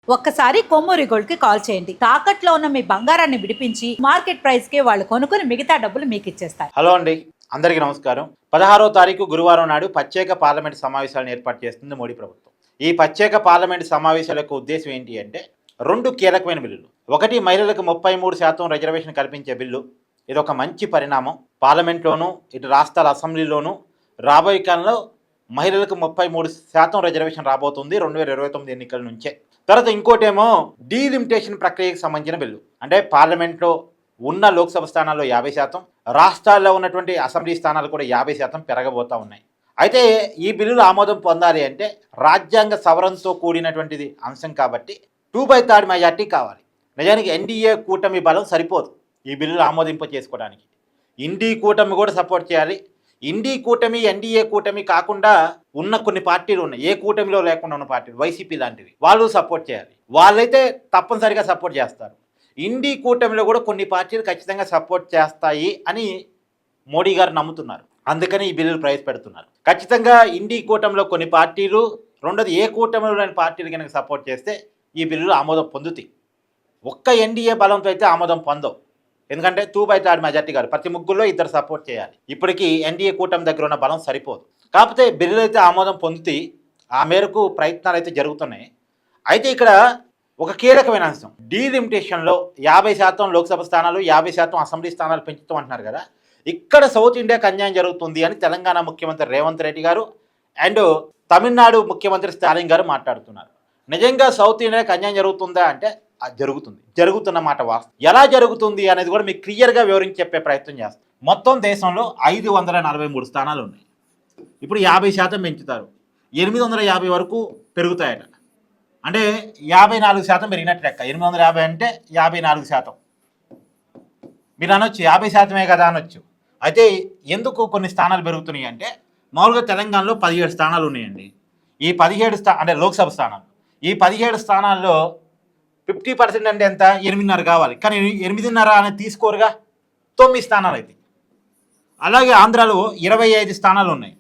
ఒక్కసారి కొమ్మూరి గోల్డ్ కి కాల్ చేయండి. తాకట్లో ఉన్న మీ బంగారాన్ని విడిపించి మార్కెట్ ప్రైస్ కి వాళ్ళు కొనుక్కుని మిగతా డబ్బులు మీకు ఇచ్చేస్తారు. హలో అండి, అందరికీ నమస్కారం. 16వ తారీఖు గురువారం నాడు ప్రత్యేక పార్లమెంట్ సమావేశాలను ఏర్పాటు చేస్తుంది మోడీ ప్రభుత్వం. ఈ ప్రత్యేక పార్లమెంట్ సమావేశాల యొక్క ఉద్దేశం ఏంటి అంటే రెండు కీలకమైన బిల్లులు. ఒకటి, మహిళలకు 33% రిజర్వేషన్ కల్పించే బిల్లు. ఇది ఒక మంచి పరిణామం. పార్లమెంట్లోనూ ఇటు రాష్ట్రాల అసెంబ్లీలోనూ రాబోయే కాలంలో మహిళలకు 33% రిజర్వేషన్ రాబోతుంది 2029 ఎన్నికల నుంచే. తర్వాత ఇంకోటేమో డీలిమిటేషన్ ప్రక్రియకు సంబంధించిన బిల్లు. అంటే పార్లమెంట్లో ఉన్న లోక్సభ స్థానాల్లో 50%, రాష్ట్రాల్లో ఉన్నటువంటి అసెంబ్లీ స్థానాలు కూడా 50% పెరగబోతూ ఉన్నాయి. అయితే ఈ బిల్లులు ఆమోదం పొందాలి అంటే రాజ్యాంగ సవరణతో కూడినటువంటిది అంశం కాబట్టి 2/3 మెజార్టీ కావాలి. నిజానికి ఎన్డీఏ కూటమి బలం సరిపోదు ఈ బిల్లులు ఆమోదింప చేసుకోవడానికి. ఇండీ కూటమి కూడా సపోర్ట్ చేయాలి. ఇండీ కూటమి, ఎన్డీఏ కూటమి కాకుండా ఉన్న కొన్ని పార్టీలు ఉన్నాయి, ఏ కూటమిలో లేకుండా ఉన్న పార్టీలు, వైసీపీ లాంటివి, వాళ్ళు సపోర్ట్ చేయాలి. వాళ్ళైతే తప్పనిసరిగా సపోర్ట్ చేస్తారు. ఇండీ కూటమిలో కూడా కొన్ని పార్టీలు ఖచ్చితంగా సపోర్ట్ చేస్తాయి అని మోడీ గారు నమ్ముతున్నారు. అందుకని ఈ బిల్లులు ప్రవేశపెడుతున్నారు. ఖచ్చితంగా ఇండీ కూటమిలో కొన్ని పార్టీలు, రెండోది ఏ కూటమిలో లేని పార్టీలు కనుక సపోర్ట్ చేస్తే ఈ బిల్లులు ఆమోదం పొందుతాయి. ఒక్క ఎన్డీఏ బలంతో అయితే ఆమోదం పొందవు. ఎందుకంటే 2/3 మెజార్టీ గారు ప్రతి ముగ్గురులో ఇద్దరు సపోర్ట్ చేయాలి. ఇప్పటికీ ఎన్డీఏ కూటమి దగ్గర ఉన్న బలం సరిపోదు. కాకపోతే బిల్లులు అయితే ఆమోదం పొందుతాయి. ఆ మేరకు ప్రయత్నాలు అయితే జరుగుతున్నాయి. అయితే ఇక్కడ ఒక కీలకమైన అంశం, డీలిమిటేషన్లో 50% లోక్సభ స్థానాలు, 50% అసెంబ్లీ స్థానాలు పెంచుతాం అంటున్నారు కదా. ఇక్కడ సౌత్ ఇండియాకి అన్యాయం జరుగుతుంది అని తెలంగాణ ముఖ్యమంత్రి రేవంత్ రెడ్డి గారు అండ్ తమిళనాడు ముఖ్యమంత్రి స్టాలిన్ గారు మాట్లాడుతున్నారు. నిజంగా సౌత్ ఇండియాకి అన్యాయం జరుగుతుందా అంటే జరుగుతున్న మాట వాస్తవం. ఎలా జరుగుతుంది అనేది కూడా మీకు క్లియర్గా వివరించి చెప్పే ప్రయత్నం చేస్తాం. మొత్తం దేశంలో 543 స్థానాలు ఉన్నాయి. ఇప్పుడు 50% పెంచుతారు, 850 వరకు పెరుగుతాయట. అంటే 54% పెరిగినట్టు లెక్క. 850 అంటే 54%. మీరు అనొచ్చు 50%ఏ కదా అనొచ్చు. అయితే ఎందుకు కొన్ని స్థానాలు పెరుగుతున్నాయి అంటే మామూలుగా తెలంగాణలో 17 స్థానాలు ఉన్నాయండి. ఈ 17 అంటే లోక్సభ స్థానాలు, ఈ 17 స్థానాల్లో 50% అంటే ఎంత? 8.5 కావాలి. కానీ 8.5 అనేది తీసుకోరుగా, 9 స్థానాలు అయితే. అలాగే ఆంధ్రాలో 25 స్థానాలు ఉన్నాయి,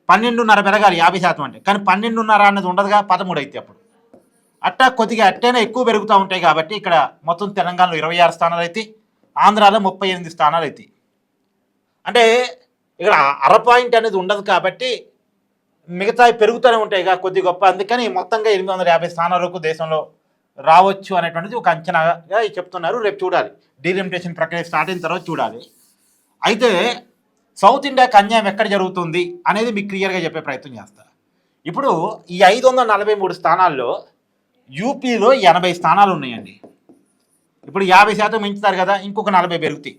12.5 పెరగాలి 50% అంటే. కానీ 12.5 అనేది ఉండదుగా, 13 అయితే. అప్పుడు అట్టా కొద్దిగా అట్టైనా ఎక్కువ పెరుగుతూ ఉంటాయి. కాబట్టి ఇక్కడ మొత్తం తెలంగాణలో 26 స్థానాలు అయితే, ఆంధ్రాలో 38 స్థానాలు అయితే. అంటే ఇక్కడ అర పాయింట్ అనేది ఉండదు కాబట్టి మిగతా పెరుగుతూనే ఉంటాయిగా కొద్ది గొప్ప. అందుకని మొత్తంగా 850 స్థానాల వరకు దేశంలో రావచ్చు అనేటువంటిది ఒక అంచనాగా చెప్తున్నారు. రేపు చూడాలి, డీలిమిటేషన్ ప్రక్రియ స్టార్ట్ అయిన తర్వాత చూడాలి. అయితే సౌత్ ఇండియాకి అన్యాయం ఎక్కడ జరుగుతుంది అనేది మీకు క్లియర్గా చెప్పే ప్రయత్నం చేస్తా. ఇప్పుడు ఈ 543 స్థానాల్లో యూపీలో 80 స్థానాలు ఉన్నాయండి. ఇప్పుడు 50% మించుతారు కదా, ఇంకొక 40 పెరుగుతాయి.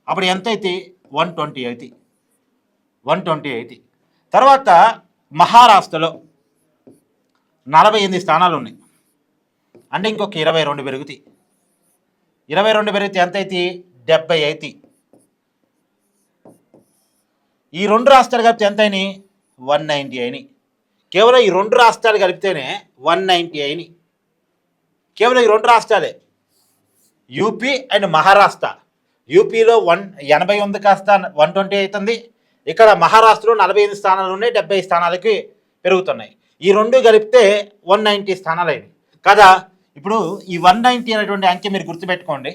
అప్పుడు ఎంత అయితే 120 అవుతాయి. 120 అవుతాయి. తర్వాత మహారాష్ట్రలో 48 స్థానాలు ఉన్నాయి. అంటే ఇంకొక 22 పెరుగుతాయి. 22 పెరిగితే ఎంత అయితే 70 అవుతాయి. ఈ రెండు రాష్ట్రాలు కలిపితే ఎంత అయినాయి? 190 అయినాయి. కేవలం ఈ రెండు రాష్ట్రాలు కలిపితేనే 190 అయినాయి. కేవలం ఈ రెండు రాష్ట్రాలే, యూపీ అండ్ మహారాష్ట్ర. యూపీలో 80 ఉంది కాస్త 120 అవుతుంది. ఇక్కడ మహారాష్ట్రలో 45 స్థానాలు ఉన్నాయి, 70 స్థానాలకి పెరుగుతున్నాయి. ఈ రెండు కలిపితే 190 స్థానాలు అయినాయి కదా. ఇప్పుడు ఈ 190 అనేటువంటి అంకె మీరు గుర్తుపెట్టుకోండి.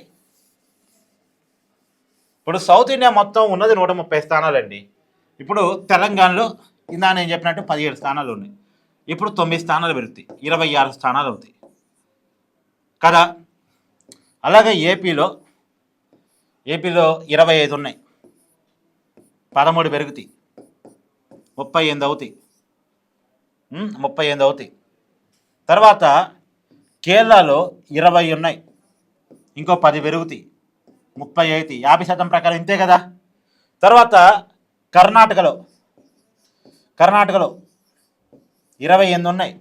ఇప్పుడు సౌత్ ఇండియా మొత్తం ఉన్నది 130 స్థానాలండి. ఇప్పుడు తెలంగాణలో ఇందా నేను చెప్పినట్టు 17 స్థానాలు ఉన్నాయి. ఇప్పుడు 9 స్థానాలు పెరుగుతాయి, 26 స్థానాలు అవుతాయి కదా. అలాగే ఏపీలో 25 ఉన్నాయి, 13 పెరుగుతాయి, 38 అవుతాయి. 38 అవుతాయి. తర్వాత కేరళలో 20 ఉన్నాయి, ఇంకో 10 పెరుగుతాయి, 30 అవుతాయి. 50% ప్రకారం ఇంతే కదా. తర్వాత కర్ణాటకలో 28 ఉన్నాయి,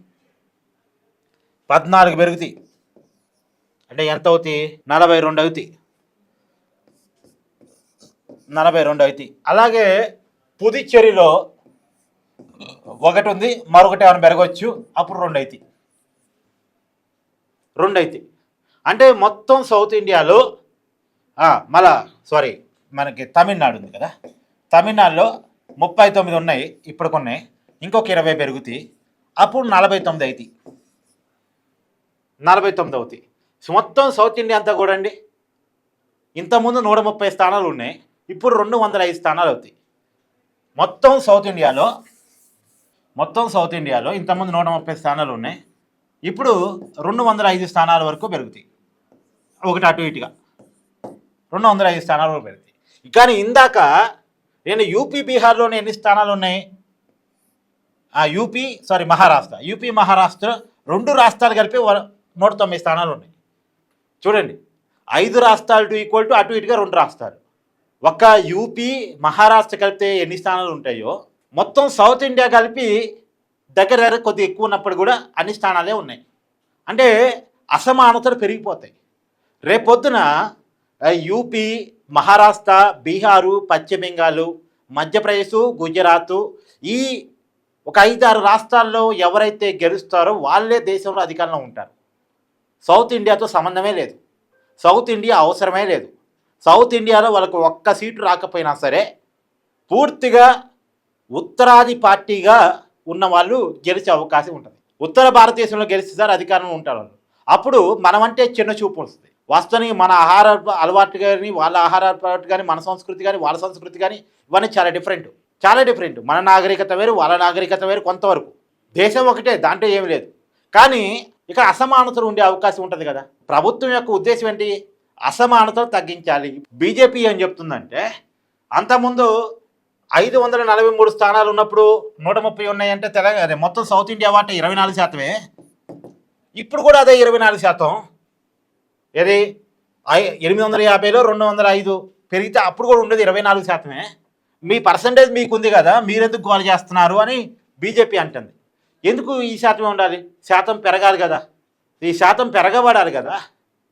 14 పెరుగుతాయి. అంటే ఎంత అవుతాయి? 42 అవుతాయి. 42 అవుతాయి. అలాగే పుదుచ్చేరిలో 1 ఉంది, మరొకటి ఏమైనా పెరగవచ్చు, అప్పుడు 2 అవుతాయి. అంటే మొత్తం సౌత్ ఇండియాలో మనకి తమిళనాడు ఉంది కదా, తమిళనాడులో 39 ఉన్నాయి, ఇప్పుడు కొన్ని, ఇంకొక 20 పెరుగుతాయి, అప్పుడు 49 అవుతాయి. 49 అవుతాయి. మొత్తం సౌత్ ఇండియా అంతా కూడా అండి ఇంతకుముందు 130 స్థానాలు ఉన్నాయి, ఇప్పుడు 205 స్థానాలు అవుతాయి. మొత్తం సౌత్ ఇండియాలో ఇంతకుముందు 130 స్థానాలు ఉన్నాయి, ఇప్పుడు 205 స్థానాల వరకు పెరుగుతాయి. ఒకటి అటు ఇటుగా 205 స్థానాల వరకు పెరుగుతాయి. కానీ ఇందాక నేను యూపీ బీహార్లోనే ఎన్ని స్థానాలు ఉన్నాయి, యూపీ మహారాష్ట్ర 2 రాష్ట్రాలు కలిపి 109 స్థానాలు ఉన్నాయి. చూడండి, 5 రాష్ట్రాలు ఈక్వల్ టు అటు ఇటుగా 2 రాష్ట్రాలు. ఒక్క యూపీ మహారాష్ట్ర కలిపితే ఎన్ని స్థానాలు ఉంటాయో మొత్తం సౌత్ ఇండియా కలిపి దగ్గర కొద్దిగా ఎక్కువ ఉన్నప్పుడు కూడా అన్ని స్థానాలే ఉన్నాయి. అంటే అసమానతలు పెరిగిపోతాయి. రేపొద్దున యూపీ, మహారాష్ట్ర, బీహారు, పశ్చిమ బెంగాల్, మధ్యప్రదేశ్, గుజరాత్ ఈ ఒక 5-6 రాష్ట్రాల్లో ఎవరైతే గెలుస్తారో వాళ్ళే దేశంలో అధికారంలో ఉంటారు. సౌత్ ఇండియాతో సంబంధమే లేదు, సౌత్ ఇండియా అవసరమే లేదు. సౌత్ ఇండియాలో వాళ్ళకు ఒక్క సీటు రాకపోయినా సరే పూర్తిగా ఉత్తరాది పార్టీగా ఉన్న వాళ్ళు గెలిచే అవకాశం ఉంటుంది. ఉత్తర భారతదేశంలో గెలిస్తే సార్ అధికారంలో ఉంటారు వాళ్ళు. అప్పుడు మనమంటే చిన్న చూపు వస్తుంది. వాస్తవానికి మన ఆహార అలవాటు కానీ, వాళ్ళ ఆహార అలవాటు కానీ, మన సంస్కృతి కానీ, వాళ్ళ సంస్కృతి కానీ ఇవన్నీ చాలా డిఫరెంట్. మన నాగరికత వేరు, వాళ్ళ నాగరికత వేరు. కొంతవరకు దేశం ఒకటే, దాంట్లో ఏమి లేదు. కానీ ఇక్కడ అసమానతలు ఉండే అవకాశం ఉంటుంది కదా. ప్రభుత్వం యొక్క ఉద్దేశం ఏంటి? అసమానతలు తగ్గించాలి. బీజేపీ ఏం చెప్తుందంటే అంతకుముందు 543 స్థానాలు ఉన్నప్పుడు 130 ఉన్నాయంటే తెలంగాణ మొత్తం సౌత్ ఇండియా వాటా 24%. ఇప్పుడు కూడా అదే 24%. ఏది 850లో 205 పెరిగితే అప్పుడు కూడా ఉండేది 24%. మీ పర్సంటేజ్ మీకు ఉంది కదా, మీరెందుకు గోల చేస్తున్నారు అని బీజేపీ అంటుంది. ఎందుకు ఈ శాతమే ఉండాలి? శాతం పెరగాలి కదా, ఈ శాతం పెరగబడాలి కదా.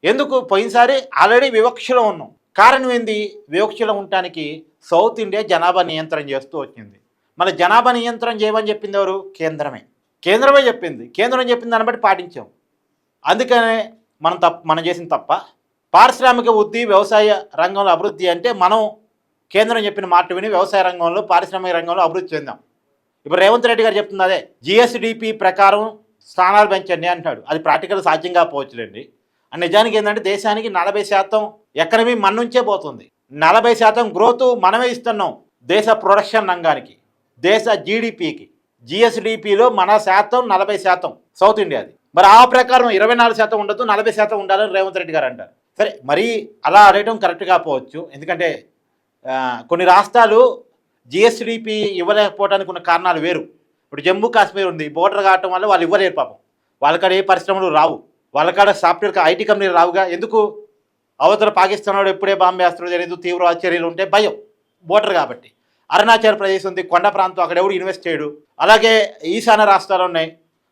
ఎందుకు? పోయినసారి ఆల్రెడీ వివక్షలో ఉన్నాం. కారణం ఏంది? వివక్షలో ఉండటానికి సౌత్ ఇండియా జనాభా నియంత్రణ చేస్తూ వచ్చింది. మన జనాభా నియంత్రణ చేయమని చెప్పింది ఎవరు? కేంద్రమే చెప్పింది. కేంద్రం చెప్పిన దాన్ని బట్టి పాటించాం. అందుకనే మనం చేసిన తప్ప. పారిశ్రామిక వృద్ధి, వ్యవసాయ రంగంలో అభివృద్ధి అంటే మనం కేంద్రం చెప్పిన మాట విని వ్యవసాయ రంగంలో, పారిశ్రామిక రంగంలో అభివృద్ధి చెందాం. ఇప్పుడు రేవంత్ రెడ్డి గారు చెప్తుంది అదే, జిఎస్డిపి ప్రకారం స్థానాలు పెంచండి అంటాడు. అది ప్రాక్టికల్ సాధ్యం కాకపోవచ్చులేండి. నిజానికి ఏంటంటే దేశానికి 40% ఎకనమీ మన నుంచే పోతుంది. 40% గ్రోత్ మనమే ఇస్తున్నాం దేశ ప్రొడక్షన్ రంగానికి, దేశ జీడిపికి. జిఎస్డిపిలో మన శాతం 40% సౌత్ ఇండియాది. మరి ఆ ప్రకారం 24% ఉండదు, 40% ఉండాలని రేవంత్ రెడ్డి గారు అంటారు. సరే, మరి అలా అనేయడం కరెక్ట్ కాకపోవచ్చు. ఎందుకంటే కొన్ని రాష్ట్రాలు జిఎస్డిపి ఇవ్వలేకపోవడానికి ఉన్న కారణాలు వేరు. ఇప్పుడు జమ్మూ కాశ్మీర్ ఉంది, బోర్డర్ కావటం వల్ల వాళ్ళు ఇవ్వలేరు పాపం. వాళ్ళకాడ ఏ పరిశ్రమలు రావు, వాళ్ళకాడ సాఫ్ట్వేర్ ఐటీ కంపెనీలు రావుగా. ఎందుకు? అవతల పాకిస్తాన్ వాడు ఎప్పుడే బాంబే వేస్తాడో తెలియదు, తీవ్ర చర్యలు ఉంటే భయం, బోర్డర్ కాబట్టి. అరుణాచల్ ప్రదేశ్ ఉంది, కొండ ప్రాంతం, అక్కడ ఎవడు ఇన్వెస్ట్ చేయడు. అలాగే ఈశాన్య రాష్ట్రాలు ఉన్నాయి,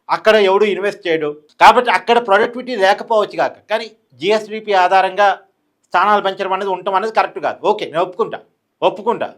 అక్కడ ఎవడు ఇన్వెస్ట్ చేయడు. కాబట్టి అక్కడ ప్రొడక్టివిటీ లేకపోవచ్చు కాక, కానీ జిఎస్డిపి ఆధారంగా స్థానాలు పెంచడం అనేది ఉండటం అనేది కరెక్ట్ కాదు. ఓకే, నేను ఒప్పుకుంటా.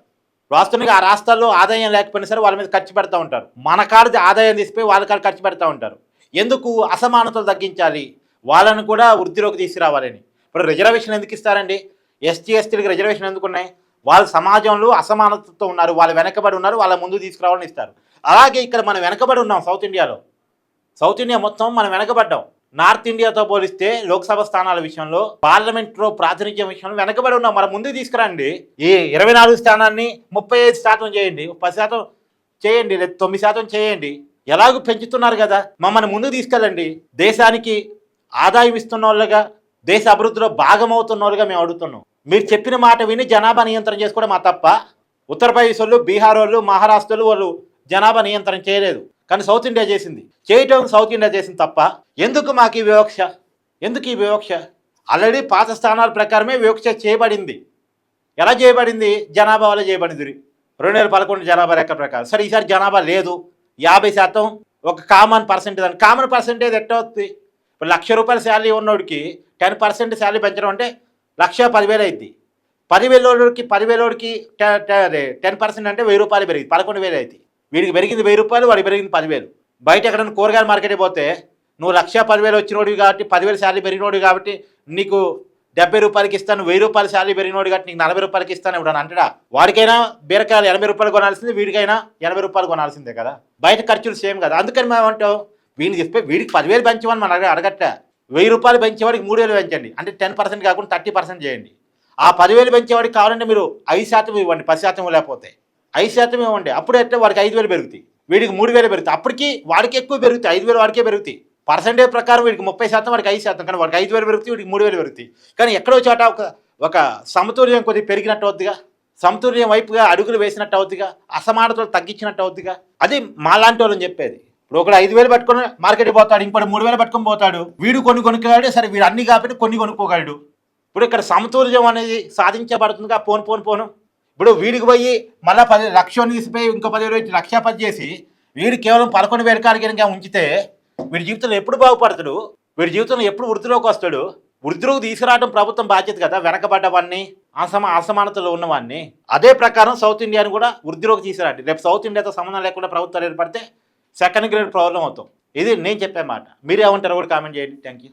వాస్తవానికి ఆ రాష్ట్రాల్లో ఆదాయం లేకపోయినా సరే వాళ్ళ మీద ఖర్చు పెడతా ఉంటారు. మన కాడిది ఆదాయం తీసిపోయి వాళ్ళ కాడ ఖర్చు పెడతా ఉంటారు. ఎందుకు? అసమానతలు తగ్గించాలి, వాళ్ళని కూడా వృద్ధిలోకి తీసుకురావాలని. ఇప్పుడు రిజర్వేషన్ ఎందుకు ఇస్తారండి? ఎస్టీ ఎస్టీలకు రిజర్వేషన్ ఎందుకు ఉన్నాయి? వాళ్ళ సమాజంలో అసమానతతో ఉన్నారు, వాళ్ళు వెనకబడి ఉన్నారు, వాళ్ళ ముందు తీసుకురావాలని ఇస్తారు. అలాగే ఇక్కడ మనం వెనకబడి ఉన్నాం. సౌత్ ఇండియా మొత్తం మనం వెనకబడ్డాం. నార్త్ ఇండియాతో పోలిస్తే లోక్సభ స్థానాల విషయంలో, పార్లమెంట్లో ప్రాతినిధ్యం విషయంలో వెనకబడి ఉన్నాం. మన ముందుకు తీసుకురండి. ఈ 24 స్థానాన్ని 35% చేయండి, 10% చేయండి, లేదా 9% చేయండి. ఎలాగూ పెంచుతున్నారు కదా, మమ్మల్ని ముందుకు తీసుకెళ్ళండి. దేశానికి ఆదాయం ఇస్తున్న వాళ్ళుగా, దేశ అభివృద్ధిలో భాగమవుతున్న వాళ్ళుగా మేము అడుగుతున్నాం. మీరు చెప్పిన మాట విని జనాభా నియంత్రణ చేసుకోవడం మా తప్ప. ఉత్తరప్రదేశ్ వాళ్ళు, బీహార్ వాళ్ళు, మహారాష్ట్రలు వాళ్ళు జనాభా నియంత్రణ చేయలేదు, కానీ సౌత్ ఇండియా చేసింది. చేయటం సౌత్ ఇండియా చేసింది తప్ప. ఎందుకు మాకు ఈ వివక్ష? ఆల్రెడీ పాత స్థానాల ప్రకారమే వివక్ష చేయబడింది. ఎలా చేయబడింది? జనాభా వల్ల చేయబడింది. 2011 జనాభా లెక్క ప్రకారం. సరే, ఈసారి జనాభా లేదు, 50% ఒక కామన్ పర్సెంటేజ్ ఎట్ట అవుతుంది? ఇప్పుడు ₹1,00,000 శాలరీ ఉన్నోడికి 10% శాలరీ పెంచడం అంటే 1,10,000 అయింది. 10,000 10,000కి 10% అంటే ₹1,000 పెరిగింది, 11,000 అవుతుంది. వీడికి పెరిగింది ₹1,000, వాడికి పెరిగింది 10,000. బయట ఎక్కడైనా కూరగాయల మార్కెట్కి పోతే నువ్వు 1,10,000 వచ్చినోడివి కాబట్టి, 10,000 శాలరీ పెరిగినోడివి కాబట్టి నీకు ₹70 ఇస్తాను, ₹1,000 శాలరీ పెరిగినోడు కాబట్టి నీకు ₹40 ఇస్తాను ఇప్పుడు అంటడా? వాడికైనా బీరకాయలు ₹80 కొనాల్సింది, వీడికైనా ₹80 కొనాల్సిందే కదా. బయట ఖర్చులు సేమ్ కదా. అందుకని మేము అంటాం వీడిని చెప్పి వీడికి 10,000 పెంచమని మనం అడగట్ట. రూపాయలు పెంచేవాడికి 3,000 పెంచండి, అంటే 10% కాకుండా 30% చేయండి. ఆ 10,000 పెంచేవాడికి కావాలంటే మీరు 5% ఇవ్వండి, 10% లేకపోతే 5% ఇవ్వండి. అప్పుడు అంటే వాడికి 5,000 పెరుగుతాయి, వీడికి 3,000 పెరుగుతాయి. అప్పటికి వాడికి ఎక్కువ పెరుగుతాయి, 5,000 వాడికే పెరుగుతాయి. పర్సెంటేజ్ ప్రకారం వీడికి 30%, వాడికి 5%, కానీ వాడికి 5,000 పెరుగుతాయి, వీడికి 3,000 పెరుగుతాయి. కానీ ఎక్కడో చోట ఒక సమతుల్యం కొద్దిగా పెరిగినట్టు అవుద్దిగా, సమతుల్యం వైపుగా అడుగులు వేసినట్టు అవుద్దిగా, అసమానతలు తగ్గించినట్టు అవుద్దిగా. అది మాలాంటి వాళ్ళని చెప్పేది. ఇప్పుడు ఒకడు 5,000 పట్టుకొని మార్కెట్కి పోతాడు, ఇంకోటి 3,000 పట్టుకొని పోతాడు. వీడు కొన్ని కొనుక్కోగలడు, సరే వీడు అన్ని కాబట్టి కొన్ని కొనుక్కోగలడు. ఇప్పుడు ఇక్కడ సమతుల్యం అనేది సాధించబడుతుందిగా. పోను ఇప్పుడు వీడికి పోయి మళ్ళీ 10 లక్షలు తీసిపోయి ఇంకో 10,000 1,10,000 చేసి వీడు కేవలం 11,000 కాడికి ఉంచితే వీడి జీవితంలో ఎప్పుడు బాగుపడతాడు? వీడి జీవితంలో ఎప్పుడు వృద్ధిలోకి వస్తాడు? వృద్ధిలోకి తీసుకురావడం ప్రభుత్వం బాధ్యత కదా, వెనకబడ్డవాడిని, అసమానతలో ఉన్నవాడిని. అదే ప్రకారం సౌత్ ఇండియాని కూడా వృద్ధిలోకి తీసుకురండి. రేపు సౌత్ ఇండియాతో సంబంధం లేకుండా ప్రభుత్వాలు ఏర్పడితే సెకండ్ గ్రేడ్ ప్రాబ్లం అవుతాం. ఇది నేను చెప్పే మాట. మీరేమంటారు కూడా కామెంట్ చేయండి. Thank you.